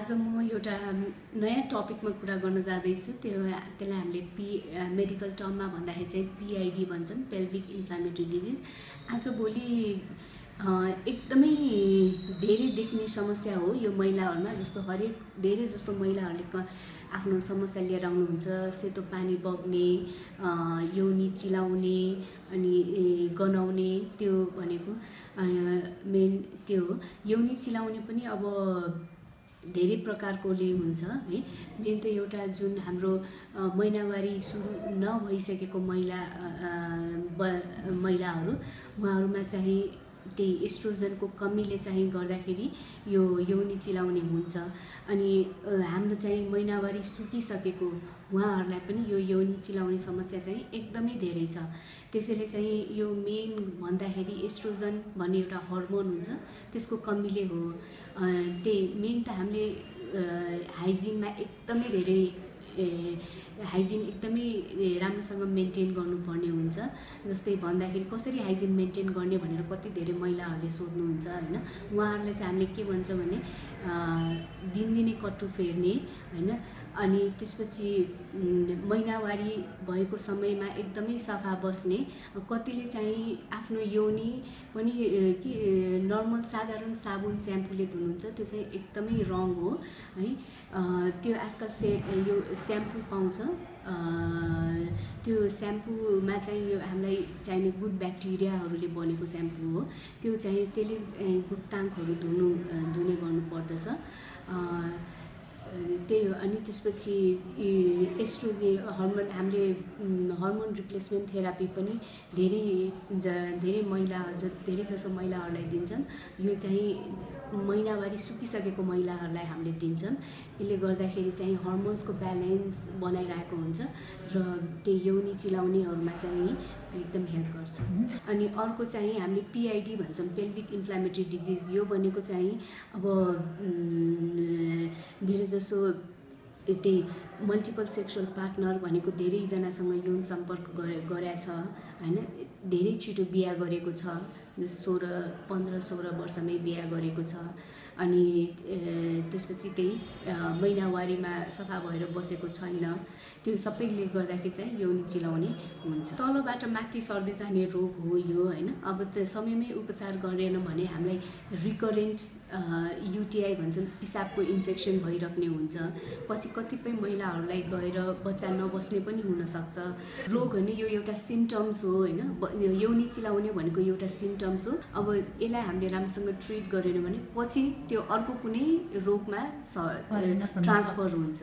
आज म एउटा नयाँ टपिकमा कुरा गर्न जाँदैछु। त्यसलाई हामीले मेडिकल टर्ममा भन्दाखेरि चाहिँ PID भन्छन्, पेल्भिक इन्फ्लामेटरी डिजिज। आजभोलि एकदमै धेरै देखिने समस्या हो यो महिलाहरूमा। जस्तो हरेक धेरै जस्तो महिलाहरूले आफ्नो समस्या लिएर आउनुहुन्छ। सेतो पानी बग्ने, यौनी चिलाउने अनि गनाउने, त्यो भनेको मेन त्यो हो। यौनी चिलाउने पनि अब धेरै प्रकारकोले हुन्छ है। मेन त एउटा जुन हाम्रो महिनावारी सुरु नभइसकेको महिलाहरू उहाँहरूमा चाहिँ त्यही एस्ट्रोजनको कमीले चाहिँ गर्दाखेरि यो यौनी चिलाउने हुन्छ। अनि हाम्रो चाहिँ महिनावारी सुकिसकेको उहाँहरूलाई पनि यो यौनी चिलाउने समस्या चाहिँ एकदमै धेरै छ। त्यसैले चाहिँ यो मेन भन्दाखेरि एस्ट्रोजन भन्ने एउटा हर्मोन हुन्छ, त्यसको कमीले हो। त्यही मेन त हामीले हाइजिनमा एकदमै धेरै हाइजिन एकदमै राम्रोसँग मेन्टेन गर्नुपर्ने हुन्छ। जस्तै भन्दाखेरि कसरी हाइजिन मेन्टेन गर्ने भनेर कति धेरै महिलाहरूले सोध्नुहुन्छ हैन। उहाँहरूलाई चाहिँ हामीले के भन्छ भने दिनदिनै कट्टु फेर्ने हैन। अनि त्यसपछि महिनावारी भएको समयमा एकदमै सफा बस्ने। कतिले चाहिँ आफ्नो यौनी पनि के नर्मल साधारण साबुन स्याम्पूले धुनुहुन्छ, त्यो चाहिँ एकदमै रङ हो है। त्यो आजकल यो स्याम्पू पाउँछ। त्यो स्याम्पूमा चाहिँ यो हामीलाई चाहिने गुड ब्याक्टेरियाहरूले बनेको स्याम्पू हो। त्यो चाहिँ त्यसले गुप्ताङ्गहरू धुने गर्नुपर्दछ। त्यही हो। अनि त्यसपछि एस्ट्रोजन हर्मोन हामीले हर्मोन रिप्लेसमेन्ट थेरापी पनि धेरै जसो महिलाहरूलाई दिन्छन्। यो चाहिँ महिनावारी सुकिसकेको महिलाहरूलाई हामीले दिन्छन्। यसले गर्दाखेरि चाहिँ हर्मोन्सको ब्यालेन्स बनाइरहेको हुन्छ र त्यो यौनी चिलाउनेहरूमा चाहिँ एकदम हेल्प गर्छ। अनि अर्को चाहिँ हामीले PID भन्छौँ, पेल्भिक इन्फ्लामेटरी डिजिज। यो भनेको चाहिँ अब धेरै जसो त्यही मल्टिपल सेक्सुअल पार्टनर भनेको धेरैजनासँग यौन सम्पर्क गरेछ हैन। धेरै छिटो बिहा गरेको छ, 15-16 वर्षमै बिहा गरेको छ। अनि त्यसपछि त्यही महिनावारीमा सफा भएर बसेको छैन। त्यो सबैले गर्दाखेरि चाहिँ यौनी चिलाउने हुन्छ। तलबाट माथि सर्दै जाने रोग हो यो हैन। अब त्यो समयमै उपचार गरेन भने हामीलाई रिकरेन्ट UTI भन्छौँ, पिसाबको इन्फेक्सन भइराख्ने हुन्छ। पछि कतिपय महिलाहरूलाई गएर बच्चा नबस्ने पनि हुनसक्छ। रोग होइन, यो एउटा सिम्टम्स हो हैन। यौनी चिलाउने भनेको एउटा सिम्टम्स हो। अब यसलाई हामीले राम्रोसँग ट्रिट गरेन भने पछि त्यो अर्को कुनै रोगमा ट्रान्सफर हुन्छ।